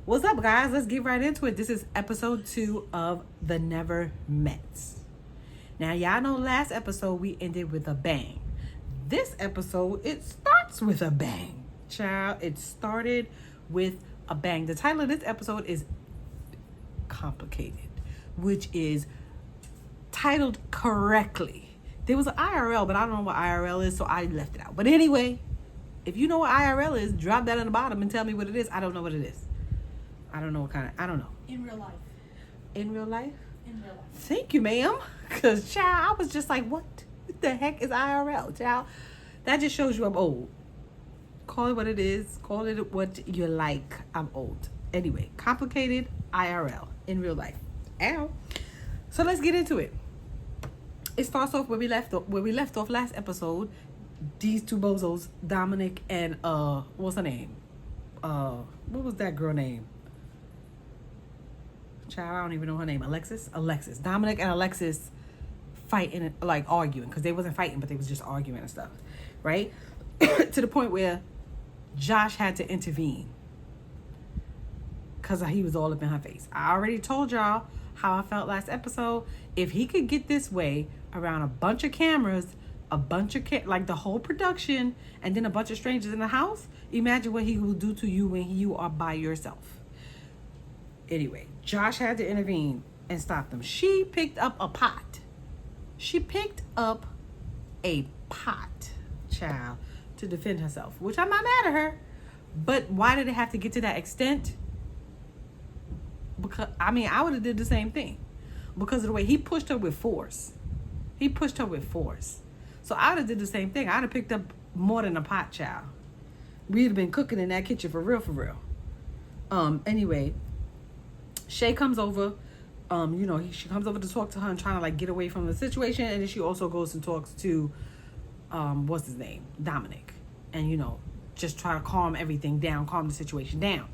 What's up, guys? Let's get right into it. This is episode 2 of The Never Mets. Now, y'all know last episode we ended with a bang. This episode, it starts with a bang. Child, it started with a bang. The title of this episode is Complicated, which is titled correctly. There was an IRL, but I don't know what IRL is, so I left it out. But anyway, if you know what IRL is, drop that on the bottom and tell me what it is. I don't know what it is. I don't know what kind of, I don't know. In real life. In real life? In real life. Thank you, ma'am. Because, child, I was just like, what the heck is IRL, child? That just shows you I'm old. Call it what it is. Call it what you like. I'm old. Anyway, complicated IRL, in real life. Ow. So let's get into it. It starts off where we left off last episode. These two bozos, Dominic and what's her name? What was that girl name? Child, I don't even know her name. Alexis. Dominic and Alexis fighting, like arguing, because they wasn't fighting, but they was just arguing and stuff, right? To the point where Josh had to intervene because he was all up in her face. I already told y'all how I felt last episode. If he could get this way around a bunch of cameras, like the whole production, and then a bunch of strangers in the house, imagine what he will do to you when you are by yourself. Anyway, Josh had to intervene and stop them. She picked up a pot. Child, to defend herself, which I'm not mad at her. But why did it have to get to that extent? Because, I mean, I would have did the same thing. Because of the way he pushed her with force. So I would have did the same thing. I'd have picked up more than a pot, child. We'd have been cooking in that kitchen for real. Anyway, Shay comes over. She comes over to talk to her and trying to like get away from the situation. And then she also goes and talks to, what's his name? Dominic. And, just try to calm the situation down.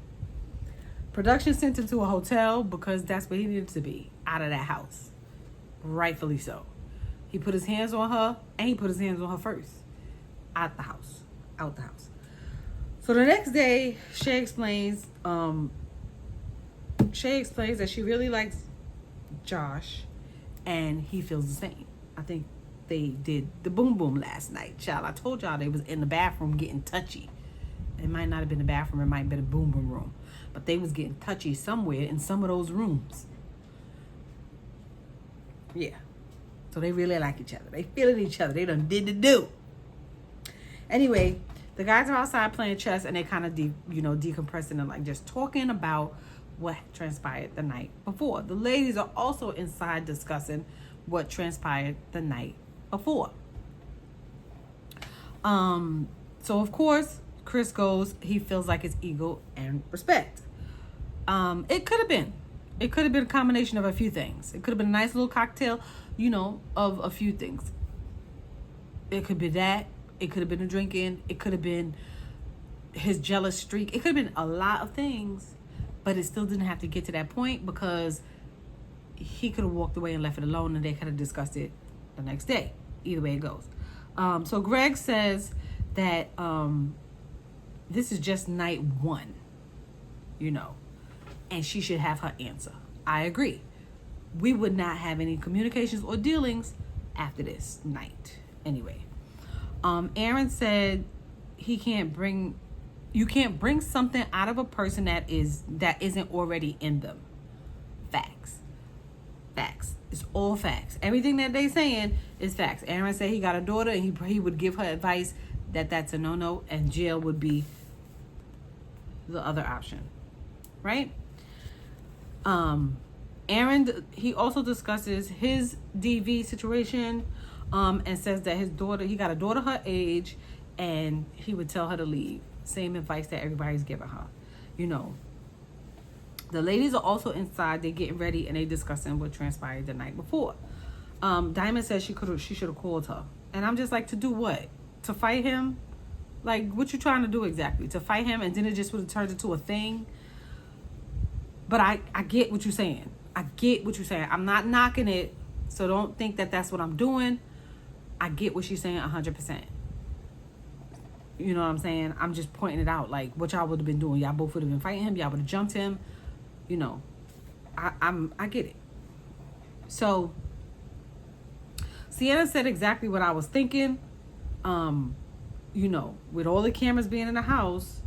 Production sent him to a hotel because that's where he needed to be, out of that house. Rightfully so. He put his hands on her, and he put his hands on her first. Out the house. So the next day, Shay explains that she really likes Josh, and he feels the same. I think they did the boom boom last night, child. I told y'all they was in the bathroom getting touchy. It might not have been the bathroom, it might have been a boom boom room. But they was getting touchy somewhere in some of those rooms. Yeah. So they really like each other. They feeling each other. They done did the do. Anyway, the guys are outside playing chess, and they kind of decompressing and like just talking about what transpired the night before. The ladies are also inside discussing what transpired the night before. So of course, Chris goes, he feels like it's ego and respect. It could have been a combination of a few things. It could have been a nice little cocktail, of a few things. It could be that. It could have been a drinking. It could have been his jealous streak. It could have been a lot of things, but it still didn't have to get to that point because he could have walked away and left it alone, and they could have discussed it the next day. Either way it goes. So Greg says that this is just night 1, and she should have her answer. I agree. We would not have any communications or dealings after this night. Anyway, Aaron said you can't bring something out of a person that isn't already in them. Facts. It's all facts. Everything that they saying is facts. Aaron said he got a daughter, and he would give her advice that that's a no-no, and jail would be the other option, right? Aaron, he also discusses his DV situation, and says that he got a daughter her age, and he would tell her to leave. Same advice that everybody's giving her, The ladies are also inside. They're getting ready, and they discussing what transpired the night before. Diamond says she should have called her, and I'm just like, to do what? To fight him? Like, what you trying to do exactly? To fight him, and then it just would have turned into a thing? But I get what you're saying. I'm not knocking it, so don't think that that's what I'm doing. I get what she's saying 100%. You know what I'm saying? I'm just pointing it out, like what y'all would have been doing. Y'all both would have been fighting him. Y'all would have jumped him. You know, I get it. So Sienna said exactly what I was thinking. You know, with all the cameras being in the house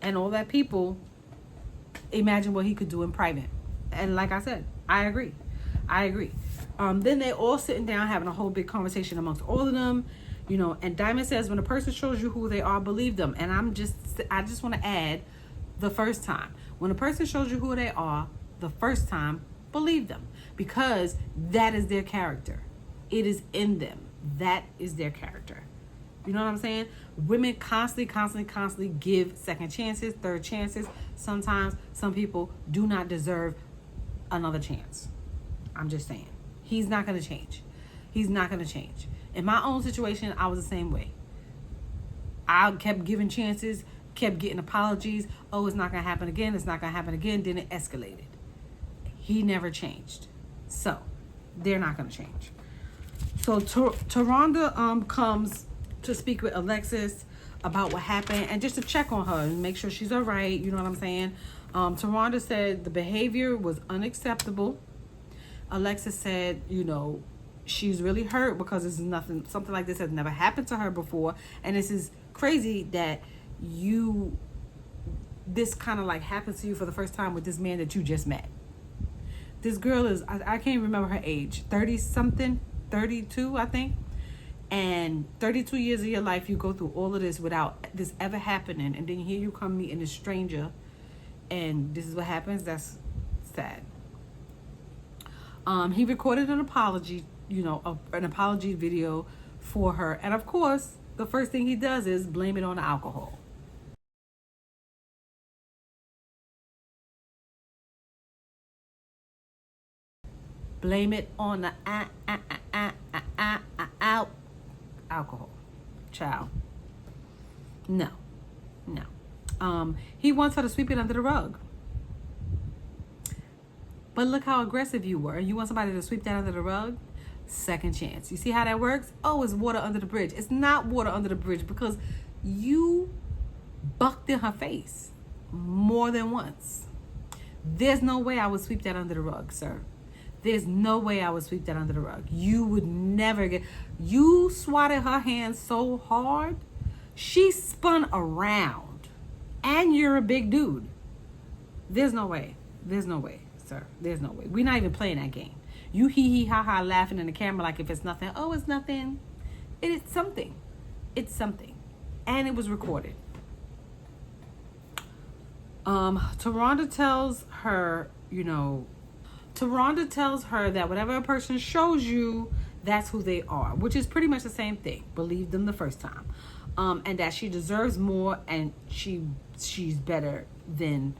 and all that people, imagine what he could do in private. And like I said, I agree. Then they all sitting down having a whole big conversation amongst all of them. You know, and Diamond says, when a person shows you who they are, believe them. And I just want to add, the first time. When a person shows you who they are, the first time, believe them. Because that is their character. It is in them. That is their character. You know what I'm saying? Women constantly give second chances, third chances. Sometimes some people do not deserve another chance. I'm just saying. He's not going to change. In my own situation, I was the same way. I kept giving chances, kept getting apologies. Oh, it's not going to happen again. Then it escalated. He never changed. So, they're not going to change. So, Taronda comes to speak with Alexis about what happened and just to check on her and make sure she's all right. You know what I'm saying? Taronda said the behavior was unacceptable. Alexis said, you know, she's really hurt because something like this has never happened to her before. And this is crazy that this kind of like happens to you for the first time with this man that you just met. This girl is, I can't remember her age, 30 something, 32, I think. And 32 years of your life, you go through all of this without this ever happening. And then here you come meeting a stranger and this is what happens. That's sad. He recorded an apology, you know, an apology video for her. And of course, the first thing he does is blame it on the alcohol. Blame it on the alcohol. Child. No. He wants her to sweep it under the rug. But look how aggressive you were. You want somebody to sweep that under the rug? Second chance. You see how that works? Oh, it's water under the bridge. It's not water under the bridge because you bucked in her face more than once. There's no way I would sweep that under the rug, sir. There's no way I would sweep that under the rug. You would never you swatted her hand so hard, she spun around. And you're a big dude. There's no way, sir. There's no way. We're not even playing that game. You hee ha ha laughing in the camera like if it's nothing. Oh, it's nothing. It is something. It's something. And it was recorded. Taronda tells her that whatever a person shows you, that's who they are, which is pretty much the same thing. Believe them the first time. And that she deserves more and she's better than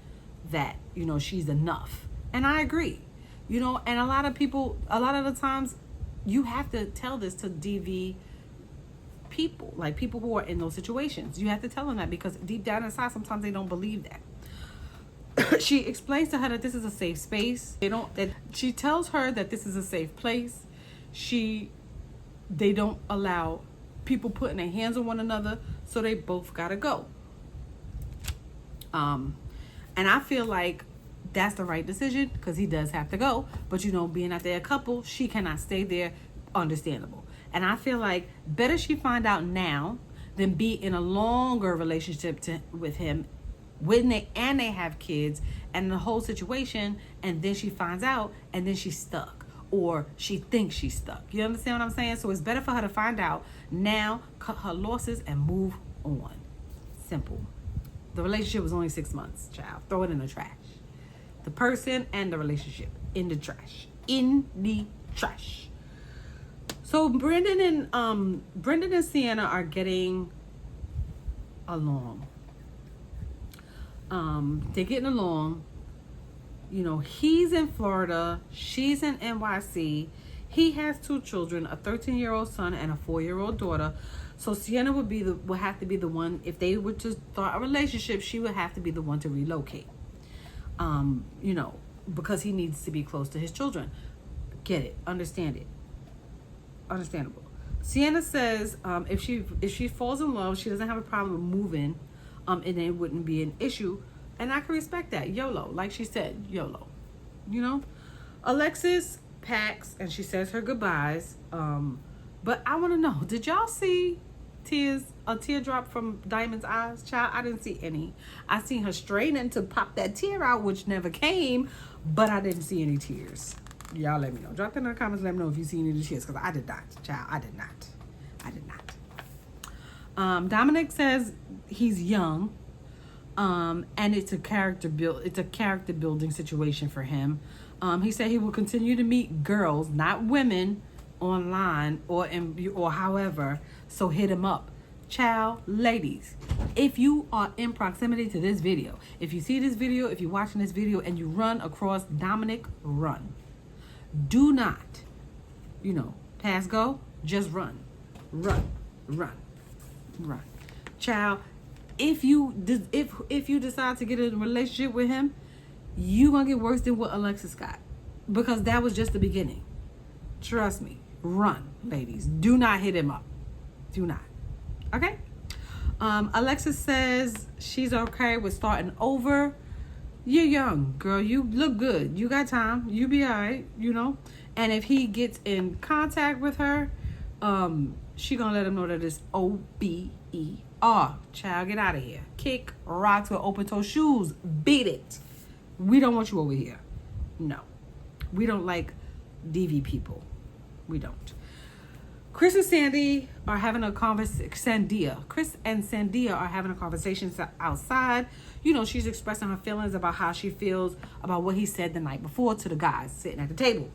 that. You know, she's enough. And I agree. You know, and a lot of the times you have to tell this to DV people, like people who are in those situations. You have to tell them that because deep down inside, sometimes they don't believe that. She explains to her that this is a safe space. She tells her that this is a safe place. They don't allow people putting their hands on one another, so they both gotta go. And I feel like that's the right decision because he does have to go. But you know, being that they're a couple, she cannot stay there. Understandable. And I feel like better she find out now than be in a longer relationship with him when they have kids and the whole situation, and then she finds out and then she's stuck or she thinks she's stuck. You understand what I'm saying? So it's better for her to find out now, cut her losses and move on. Simple. The relationship was only 6 months, child. Throw it in the trash. The person and the relationship in the trash. So Brendan and Sienna are getting along. They're getting along. You know, he's in Florida, she's in NYC. He has 2 children, a 13-year-old son and a 4-year-old daughter. So Sienna would have to be the one, if they were to start a relationship, she would have to be the one to relocate. You know, because he needs to be close to his children. Get it, understand it. Understandable. Sienna says if she falls in love, she doesn't have a problem moving, and it wouldn't be an issue. And I can respect that. YOLO. Like she said, YOLO. You know? Alexis packs and she says her goodbyes. But I want to know, did y'all see a teardrop from Diamond's eyes? Child, I didn't see any. I seen her straining to pop that tear out, which never came, but I didn't see any tears. Y'all let me know. Drop that in the comments. Let me know if you see any of the tears, because I did not. Child, I did not. Dominic says he's young, and it's a character building situation for him. He said he will continue to meet girls, not women, online or however. So hit him up. Child, ladies, if you are in proximity to this video, if you see this video, if you're watching this video and you run across Dominic, run. Do not, pass go. Just run. Child, if you decide to get in a relationship with him, you gonna get worse than what Alexis got, because that was just the beginning. Trust me. Run, ladies. Do not hit him up. Do not. Okay? Alexis says she's okay with starting over. You're young, girl. You look good. You got time. You be all right, And if he gets in contact with her, she gonna let him know that it's OBER. Child, get out of here. Kick rocks with open-toe shoes. Beat it. We don't want you over here. No. We don't like DV people. We don't. Chris and Sandy are having a conversation. Chris and Sandia are having a conversation outside. She's expressing her feelings about how she feels about what he said the night before to the guys sitting at the table.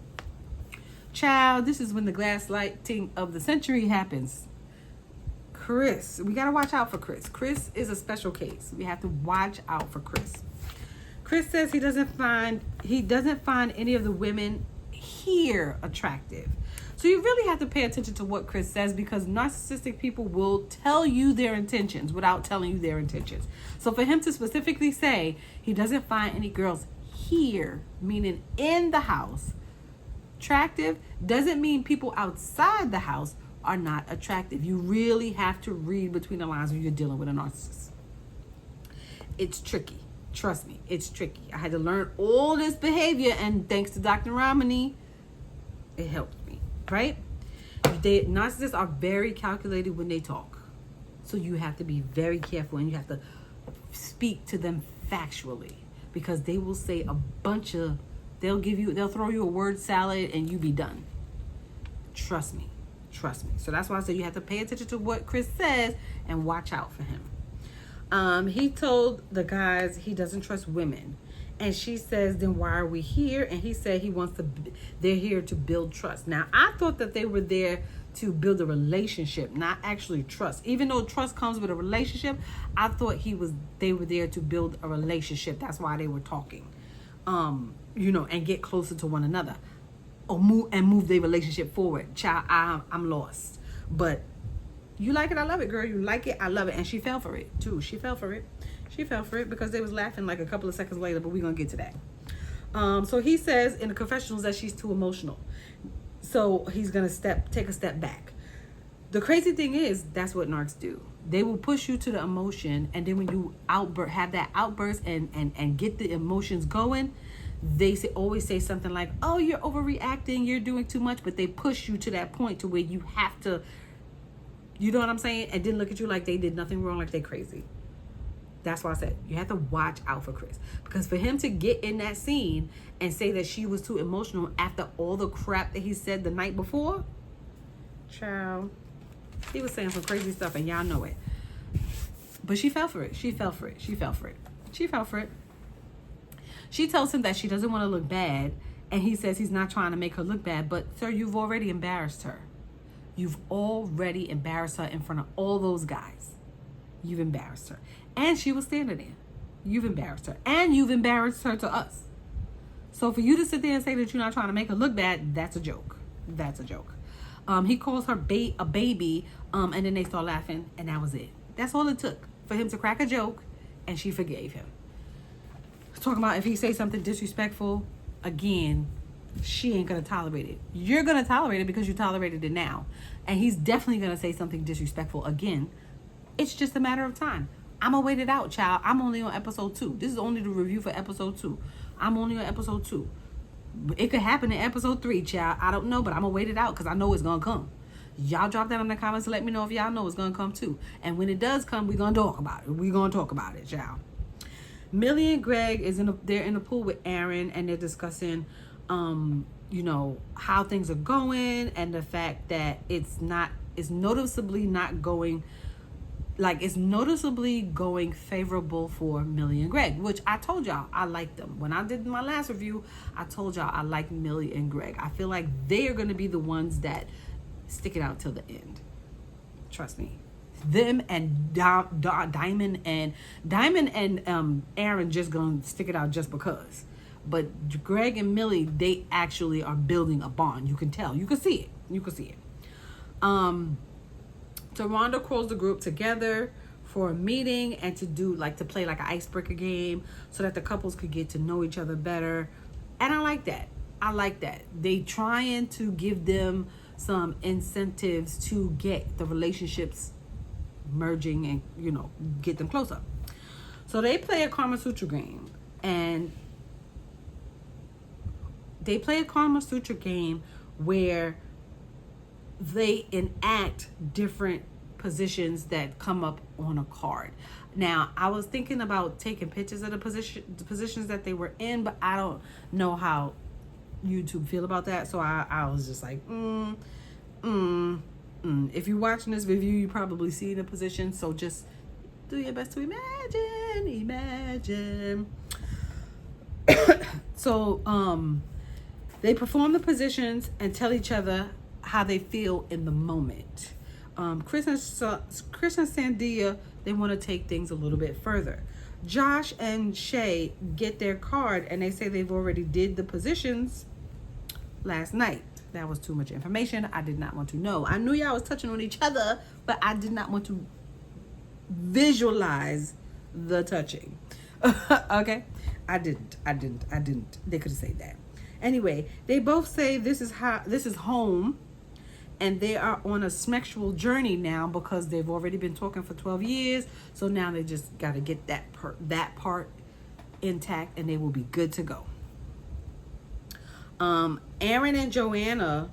Child, this is when the gaslighting of the century happens. Chris, we got to watch out for Chris. Chris is a special case. We have to watch out for Chris. Chris says he doesn't find any of the women here attractive. So you really have to pay attention to what Chris says, because narcissistic people will tell you their intentions without telling you their intentions. So for him to specifically say he doesn't find any girls here, meaning in the house, attractive, doesn't mean people outside the house are not attractive. You really have to read between the lines when you're dealing with a narcissist. It's tricky. Trust me, it's tricky. I had to learn all this behavior, and thanks to Dr. Ramani, it helped me, right? Narcissists are very calculated when they talk. So you have to be very careful, and you have to speak to them factually, because they will say a bunch of, they'll throw you a word salad and you be done. Trust me. So that's why I say you have to pay attention to what Chris says and watch out for him. He told the guys he doesn't trust women, and she says, then why are we here? And he said they're here to build trust. Now, I thought that they were there to build a relationship, not actually trust. Even though trust comes with a relationship, I thought they were there to build a relationship. That's why they were talking, and get closer to one another, or move their relationship forward. Child, I'm lost, but you like it, I love it, girl. You like it, I love it. And she fell for it too. She fell for it because they was laughing like a couple of seconds later, but we're gonna get to that. So he says in the confessionals that she's too emotional, so he's gonna take a step back. The crazy thing is, that's what narcs do. They will push you to the emotion, and then when you have that outburst and get the emotions going, they always say something like, oh, you're overreacting, you're doing too much. But they push you to that point to where you have to, you know what I'm saying? And then look at you like they did nothing wrong, like they crazy. That's why I said you have to watch out for Chris. Because for him to get in that scene and say that she was too emotional after all the crap that he said the night before, child, he was saying some crazy stuff, and y'all know it. But she fell for it. She fell for it. She tells him that she doesn't want to look bad, and he says he's not trying to make her look bad. But, sir, you've already embarrassed her. You've already embarrassed her in front of all those guys. You've embarrassed her. And she was standing there. You've embarrassed her. And you've embarrassed her to us. So for you to sit there and say that you're not trying to make her look bad, that's a joke. That's a joke. He calls her a baby, and then they start laughing, and that was it. That's all it took for him to crack a joke, and she forgave him. Talking about if he say something disrespectful, again, she ain't gonna tolerate it. You're gonna tolerate it because you tolerated it now. And he's definitely gonna say something disrespectful again. It's just a matter of time. I'm gonna wait it out, child. I'm only on episode 2. This is only the review for episode 2. I'm only on episode 2. It could happen in episode 3, child. I don't know, but I'm gonna wait it out because I know it's gonna come. Y'all drop that in the comments and let me know if y'all know it's gonna come too. And when it does come, we're gonna talk about it. We're gonna talk about it, child. Millie and Greg they're in the pool with Aaron, and they're discussing how things are going, and the fact that it's noticeably going favorable for Millie and Greg, which I told y'all I like them. When I did my last review, I told y'all I like Millie and Greg. I feel like they are going to be the ones that stick it out till the end. Trust me. Them and Diamond and Aaron just gonna stick it out just because. But Greg and Millie, they actually are building a bond. You can tell. You can see it. Taronda calls the group together for a meeting and to play like an icebreaker game so that the couples could get to know each other better. And I like that. They trying to give them some incentives to get the relationships merging and get them closer. So they play a Karma Sutra game, and they play a Karma Sutra game where they enact different positions that come up on a card. Now, I was thinking about taking pictures of the positions that they were in, but I don't know how YouTube feel about that. So I was just like, If you're watching this review, you probably see the position. So just do your best to imagine. So, they perform the positions and tell each other how they feel in the moment. Chris and Sandia, they want to take things a little bit further. Josh and Shay get their card, and they say they've already did the positions last night. That was too much information. I did not want to know. I knew y'all was touching on each other, but I did not want to visualize the touching. Okay? I didn't. They could have said that. Anyway, they both say this is home, and they are on a sexual journey now because they've already been talking for 12 years. So now they just got to get that part intact, and they will be good to go. Aaron and Joanna,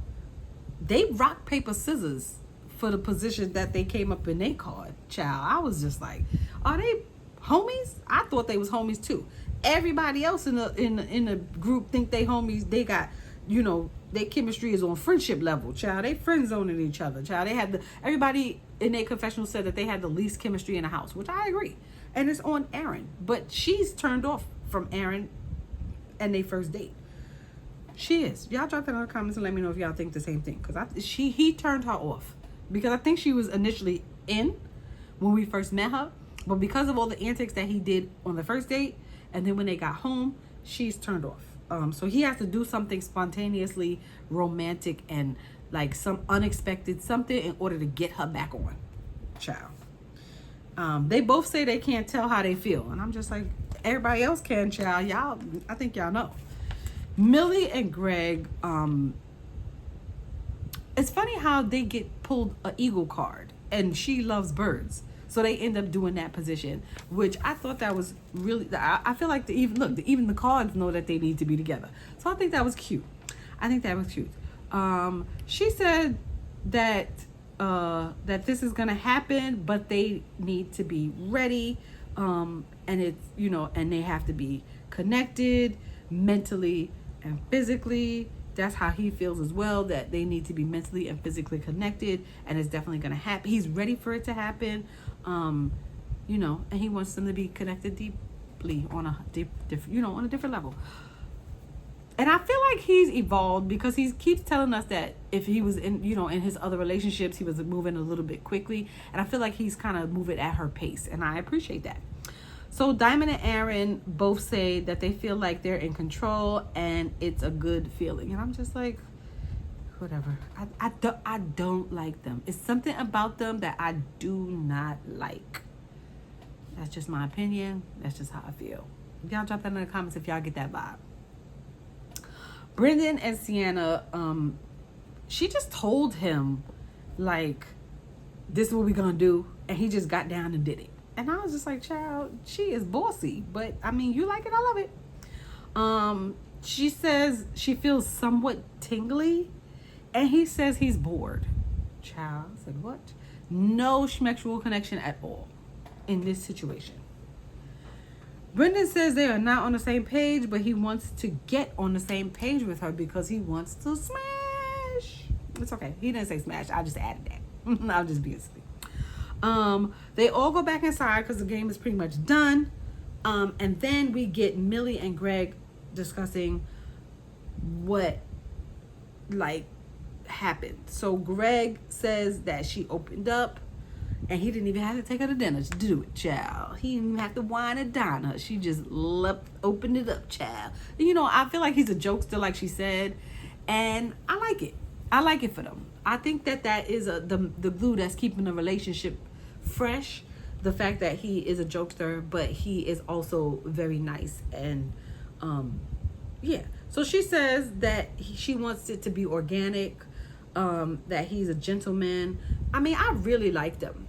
they rock, paper, scissors for the position that they came up in their card. Child, I was just like, are they homies? I thought they was homies too. Everybody else in the group think they homies. They got, their chemistry is on friendship level. Child, they friend zoning each other. Child, everybody in their confessional said that they had the least chemistry in the house, which I agree. And it's on Aaron, but she's turned off from Aaron and their first date. She is. Y'all drop that in the comments and let me know if y'all think the same thing. Because he turned her off. Because I think she was initially in when we first met her. But because of all the antics that he did on the first date, and then when they got home, she's turned off. So he has to do something spontaneously romantic and like some unexpected something in order to get her back on. Child. They both say they can't tell how they feel. And I'm just like, everybody else can, child. I think y'all know. Millie and Greg, it's funny how they get pulled an eagle card, and she loves birds, so they end up doing that position, which I thought that was really. I feel like even the cards know that they need to be together, so I think that was cute. She said that this is gonna happen, but they need to be ready, and it's and they have to be connected mentally and physically. That's how he feels as well, that they need to be mentally and physically connected, and it's definitely going to happen. He's ready for it to happen, and he wants them to be connected deeply on a on a different level. And I feel like he's evolved because he keeps telling us that if he was in his other relationships, he was moving a little bit quickly, and I feel like he's kind of moving at her pace, and I appreciate that. So Diamond and Aaron both say that they feel like they're in control and it's a good feeling. And I'm just like, whatever. I don't like them. It's something about them that I do not like. That's just my opinion. That's just how I feel. Y'all drop that in the comments if y'all get that vibe. Brendan and Sienna, she just told him, like, this is what we're gonna do, and he just got down and did it. And I was just like, child, she is bossy, but I mean, you like it, I love it. She says she feels somewhat tingly, and he says he's bored. Child, I said, what? No schmexual connection at all in this situation. Brendan says they are not on the same page, but he wants to get on the same page with her because he wants to smash. It's okay. He didn't say smash. I just added that. I'll just be asleep. They all go back inside because the game is pretty much done. And then we get Millie and Greg discussing what, like, happened. So Greg says that she opened up, and he didn't even have to take her to dinner to do it, child. He didn't even have to wine and dine her. She just opened it up, child. You know, I feel like he's a jokester, like she said, and I like it. I like it for them. I think that is the glue that's keeping the relationship fresh. The fact that he is a jokester, but he is also very nice, and yeah. So she says that she wants it to be organic, that he's a gentleman. I mean, I really like them.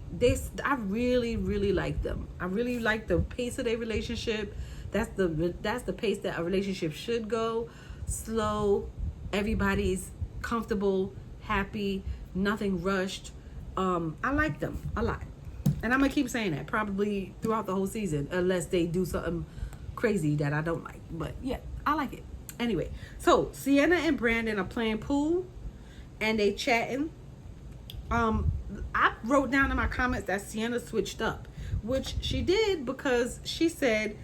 I really, really like them. I really like the pace of their relationship. That's the pace that a relationship should go. Slow. Everybody's comfortable, happy, nothing rushed. I like them a lot. And I'm going to keep saying that probably throughout the whole season, unless they do something crazy that I don't like. But yeah, I like it. Anyway, so Sienna and Brandon are playing pool, and they chatting. I wrote down in my comments that Sienna switched up, which she did because she said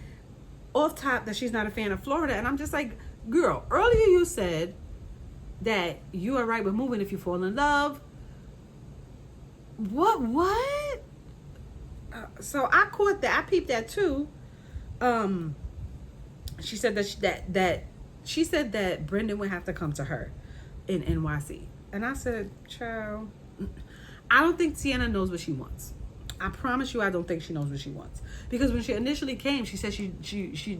off top that she's not a fan of Florida. And I'm just like, girl, earlier you said that you are right with moving if you fall in love. What? So I caught that. I peeped that too. She said that she said that Brendan would have to come to her in NYC. And I said, child, I don't think Sienna knows what she wants. I promise you, I don't think she knows what she wants. Because when she initially came, she said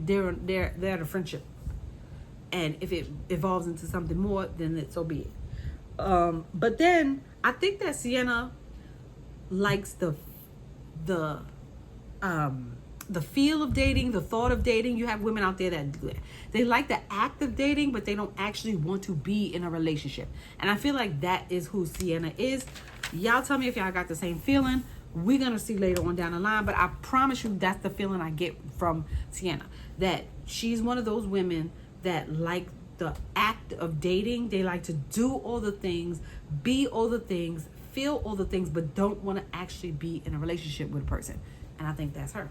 they're at a friendship. And if it evolves into something more, then so be it. But then I think that Sienna likes the feel of dating, the thought of dating. You have women out there that do it. They like the act of dating, but they don't actually want to be in a relationship. And I feel like that is who Sienna is. Y'all tell me if y'all got the same feeling. We're going to see later on down the line, but I promise you that's the feeling I get from Sienna. That she's one of those women that like the act of dating. They like to do all the things, be all the things, feel all the things, but don't want to actually be in a relationship with a person. And I think that's her.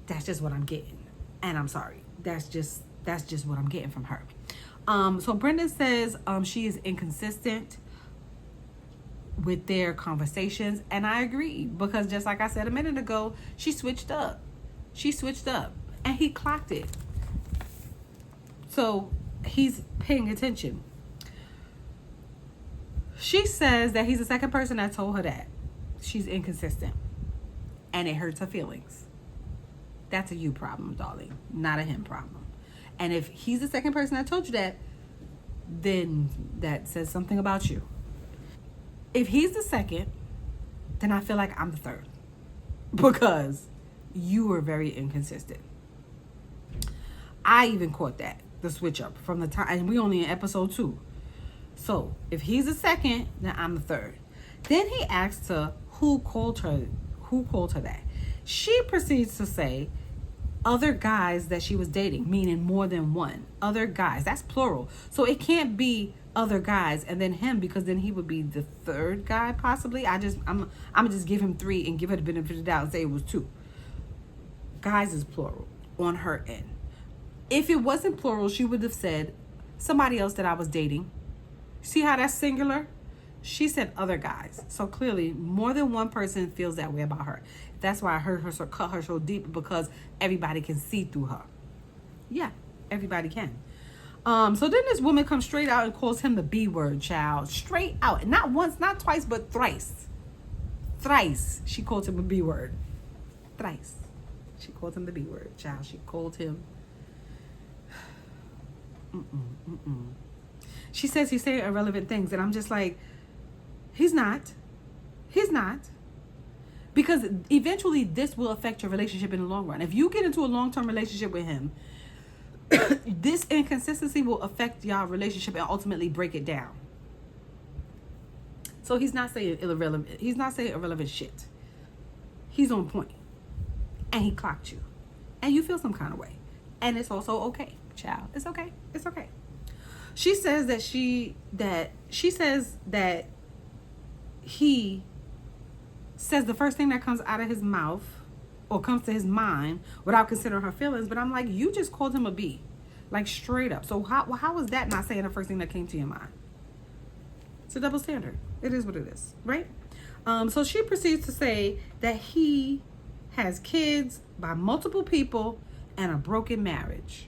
That's just what I'm getting. And I'm sorry. That's just what I'm getting from her. So Brendan says she is inconsistent with their conversations. And I agree. Because just like I said a minute ago, she switched up. And he clocked it. So he's paying attention. She says that he's the second person that told her that she's inconsistent. And it hurts her feelings. That's a you problem, darling, not a him problem. And if he's the second person that told you that, then that says something about you. If he's the second, then I feel like I'm the third. Because you were very inconsistent. I even caught that, the switch up from the time, and we only in episode 2. So if he's the second, then I'm the third. Then he asks her who called her that. She proceeds to say other guys that she was dating, meaning more than one. Other guys, that's plural. So it can't be other guys and then him, because then he would be the third guy possibly. I'm gonna just give him 3 and give her the benefit of the doubt and say it was 2. Guys is plural on her end. If it wasn't plural, she would have said somebody else that I was dating. See how that's singular? She said other guys. So clearly more than one person feels that way about her. That's why I heard her cut her so deep, because everybody can see through her. Yeah, everybody can. So then this woman comes straight out and calls him the B word, child. Straight out. Not once, not twice, but thrice. Thrice she called him a B word. Thrice. She called him the B word, child. She called him. She says he's saying irrelevant things, and I'm just like, he's not. He's not. Because eventually this will affect your relationship in the long run. If you get into a long-term relationship with him, this inconsistency will affect y'all relationship and ultimately break it down. So he's not saying irrelevant. He's not saying irrelevant shit. He's on point. And he clocked you. And you feel some kind of way. And it's also okay, child. It's okay. It's okay. She says that he says the first thing that comes out of his mouth or comes to his mind without considering her feelings. But I'm like, you just called him a B. Like, straight up. So how is that not saying the first thing that came to your mind? It's a double standard. It is what it is, right? So she proceeds to say that he has kids by multiple people and a broken marriage.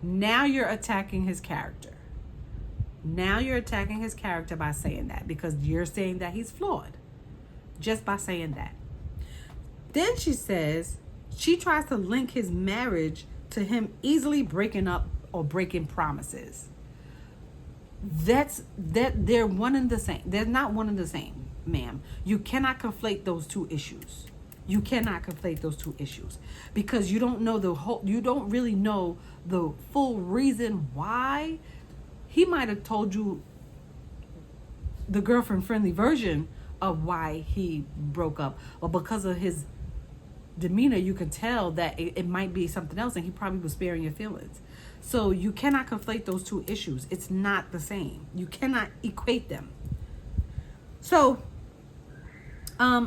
Now you're attacking his character. Now you're attacking his character by saying that, because you're saying that he's flawed just by saying that. Then she says she tries to link his marriage to him easily breaking up or breaking promises. That they're one and the same. They're not one and the same, ma'am. You cannot conflate those two issues. You cannot conflate those two issues, because you don't know you don't really know the full reason why. He might have told you the girlfriend friendly version of why he broke up, but because of his demeanor, you can tell that it might be something else, and he probably was sparing your feelings. So you cannot conflate those two issues. It's not the same. You cannot equate them. So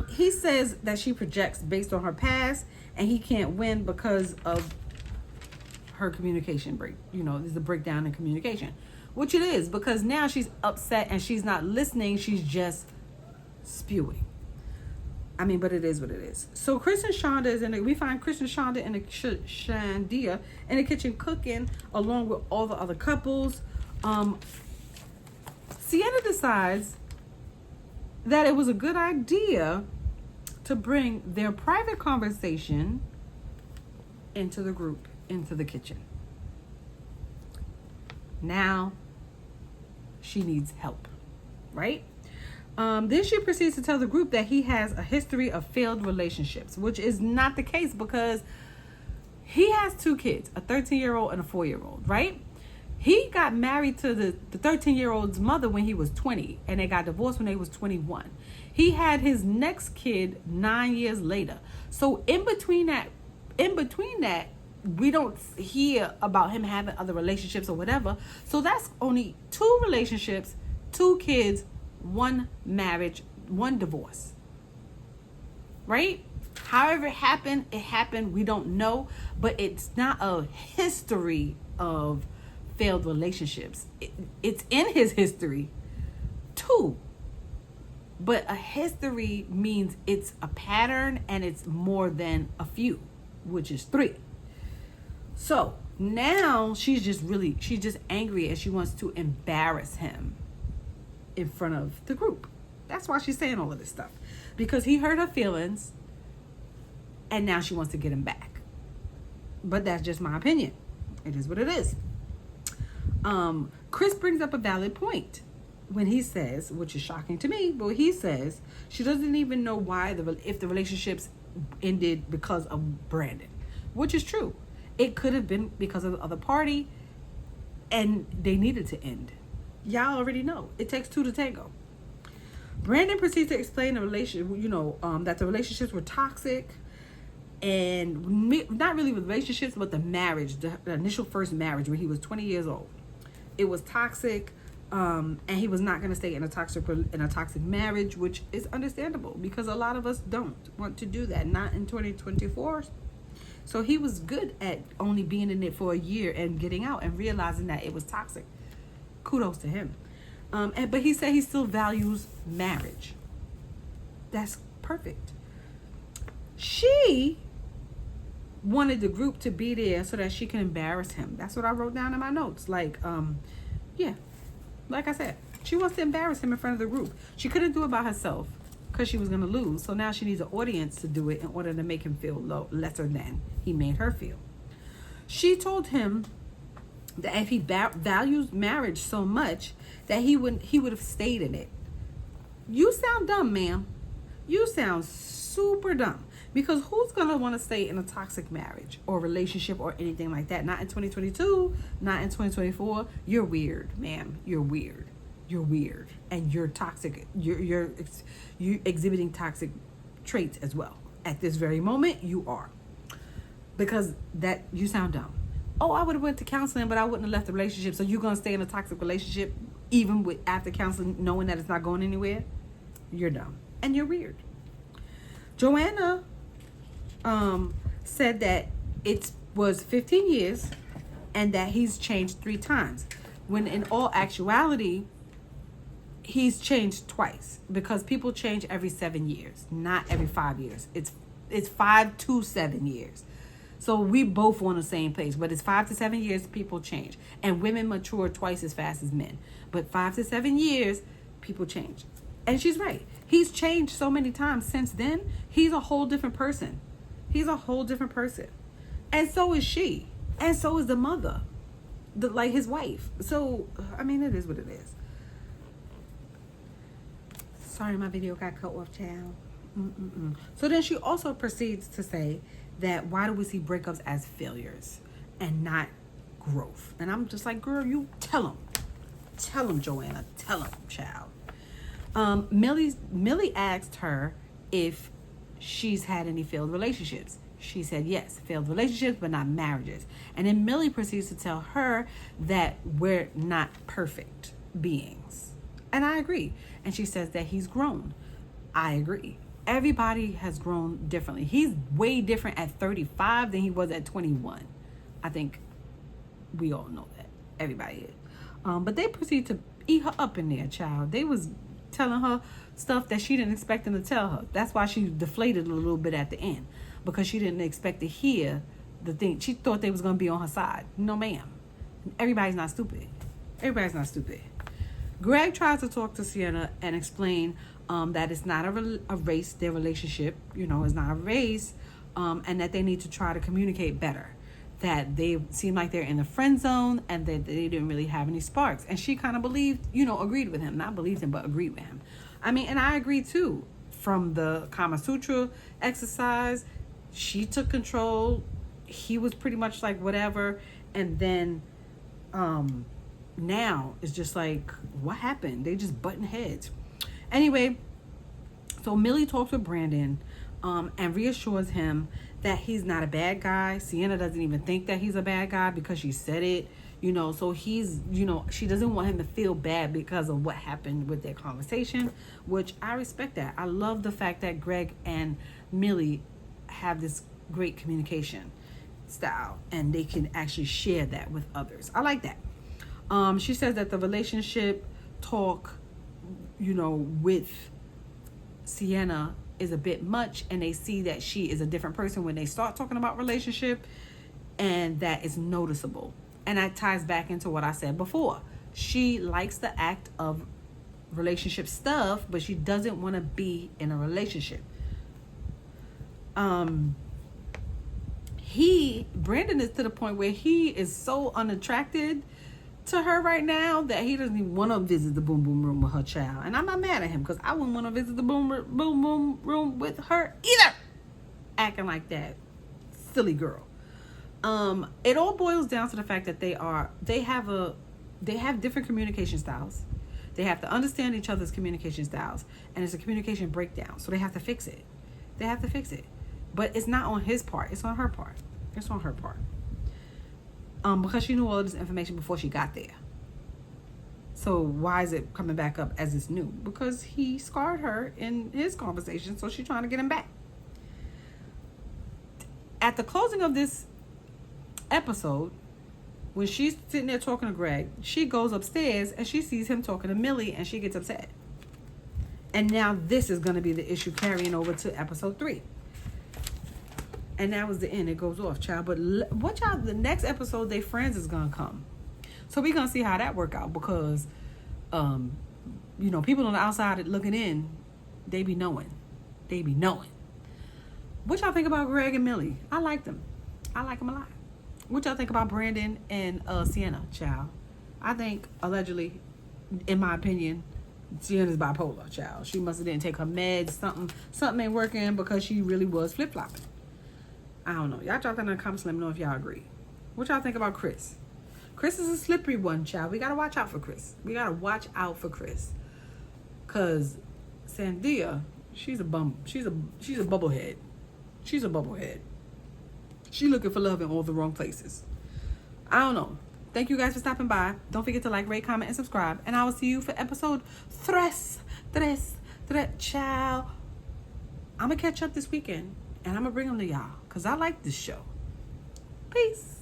he says that she projects based on her past, and he can't win because of her communication break. There's a breakdown in communication, which it is, because now she's upset and she's not listening. She's just spewing. But it is what it is. So we find Chris and Shonda in the Shandia in the kitchen cooking along with all the other couples. Sienna decides that it was a good idea to bring their private conversation into the group, into the kitchen. Now she needs help, right? Then she proceeds to tell the group that he has a history of failed relationships, which is not the case, because he has two kids, a 13-year-old and a 4-year-old, right? He got married to the 13-year-old's mother when he was 20, and they got divorced when they was 21. He had his next kid 9 years later. So in between that, we don't hear about him having other relationships or whatever. So that's only 2 relationships, 2 kids, 1 marriage, 1 divorce. Right? However it happened, we don't know. But it's not a history of failed relationships. It's in his history too. But a history means it's a pattern, and it's more than a few, which is 3. So now she's just angry, and she wants to embarrass him in front of the group. That's why she's saying all of this stuff, because he hurt her feelings, and now she wants to get him back. But that's just my opinion. It is what it is. Chris brings up a valid point when he says, which is shocking to me, but he says she doesn't even know why if the relationships ended because of Brandon, which is true. It could have been because of the other party, and they needed to end. Y'all already know. It takes 2 to tango. Brandon proceeds to explain the relationship, that the relationships were toxic, and not really with relationships, but the marriage, the initial first marriage when he was 20 years old. It was toxic, and he was not going to stay in a toxic marriage, which is understandable, because a lot of us don't want to do that, not in 2024. So he was good at only being in it for a year and getting out and realizing that it was toxic. Kudos to him. But he said he still values marriage. That's perfect. She wanted the group to be there so that she can embarrass him. That's what I wrote down in my notes. Like I said, she wants to embarrass him in front of the group. She couldn't do it by herself because she was going to lose. So now she needs an audience to do it in order to make him feel lesser than he made her feel. She told him that if he values marriage so much that he would have stayed in it. You sound dumb, ma'am. You sound super dumb. Because who's going to want to stay in a toxic marriage or relationship or anything like that? Not in 2022, not in 2024. You're weird, ma'am. You're weird. You're weird. And you're toxic. You're exhibiting toxic traits as well. At this very moment, you are. Because that, you sound dumb. Oh, I would have went to counseling, but I wouldn't have left the relationship. So you're going to stay in a toxic relationship even with after counseling, knowing that it's not going anywhere? You're dumb. And you're weird. Joanna said that it was 15 years and that he's changed 3 times. When in all actuality, he's changed twice, because people change every 7 years, not every 5 years. It's 5 to 7 years. So we both on the same place, but it's 5 to 7 years people change, and women mature twice as fast as men. But 5 to 7 years, people change. And she's right. He's changed so many times since then. He's a whole different person. He's a whole different person. And so is she. And so is the mother. Like his wife. So, I mean, it is what it is. Sorry, my video got cut off, child. So then she also proceeds to say that why do we see breakups as failures and not growth? And I'm just like, girl, you tell them. Tell them, Joanna. Tell them, child. Millie asked her if she's had any failed relationships. She said yes, failed relationships, but not marriages. And then Millie proceeds to tell her that we're not perfect beings. And I agree. And she says that he's grown. I agree. Everybody has grown differently. He's way different at 35 than he was at 21. I think we all know that. Everybody is. But they proceed to eat her up in there, child. They was telling her stuff that she didn't expect them to tell her. That's why she deflated a little bit at the end, because she didn't expect to hear the thing. She thought they was going to be on her side. No, ma'am. Everybody's not stupid. Everybody's not stupid. Greg tries to talk to Sienna and explain that it's not a race, their relationship, is not a race, and that they need to try to communicate better. That they seem like they're in the friend zone and that they didn't really have any sparks. And she kind of believed, agreed with him. Not believed him, but agreed with him. I mean, and I agree too. From the Kama Sutra exercise, she took control. He was pretty much like whatever. And then now it's just like, what happened? They just button heads. Anyway, so Millie talks with Brandon and reassures him that he's not a bad guy. Sienna doesn't even think that he's a bad guy because she said it, so he's, she doesn't want him to feel bad because of what happened with their conversation, which I respect that. I love the fact that Greg and Millie have this great communication style and they can actually share that with others. I like that. She says that the relationship talk, with Sienna is a bit much, and they see that she is a different person when they start talking about relationship, and that is noticeable. And that ties back into what I said before. She likes the act of relationship stuff, but she doesn't want to be in a relationship. Brandon is to the point where he is so unattracted to her right now that he doesn't even want to visit the boom boom room with her child. And I'm not mad at him, because I wouldn't want to visit the boom boom room with her either. Acting like that silly girl. It all boils down to the fact that they have different communication styles. They have to understand each other's communication styles, and it's a communication breakdown. So they have to fix it. But it's not on his part. It's on her part. Because she knew all of this information before she got there. So why is it coming back up as it's new? Because he scarred her in his conversation, so she's trying to get him back. At the closing of this episode, when she's sitting there talking to Greg, she goes upstairs and she sees him talking to Millie, and she gets upset. And now this is going to be the issue carrying over to episode 3. And that was the end. It goes off, child. But watch out, the next episode, they friends is going to come. So we're going to see how that work out, because, people on the outside looking in, they be knowing. What y'all think about Greg and Millie? I like them. I like them a lot. What y'all think about Brandon and Sienna, child? I think allegedly, in my opinion, Sienna's bipolar, child. She must have didn't take her meds. Something ain't working because she really was flip flopping. I don't know. Y'all drop that in the comments. Let me know if y'all agree. What y'all think about Chris? Chris is a slippery one, child. We gotta watch out for Chris. Cause Sandia, she's a bum. She's a bubblehead. She's a bubblehead. She looking for love in all the wrong places. I don't know. Thank you guys for stopping by. Don't forget to like, rate, comment, and subscribe. And I will see you for episode 3. Ciao. I'm going to catch up this weekend. And I'm going to bring them to y'all. Because I like this show. Peace.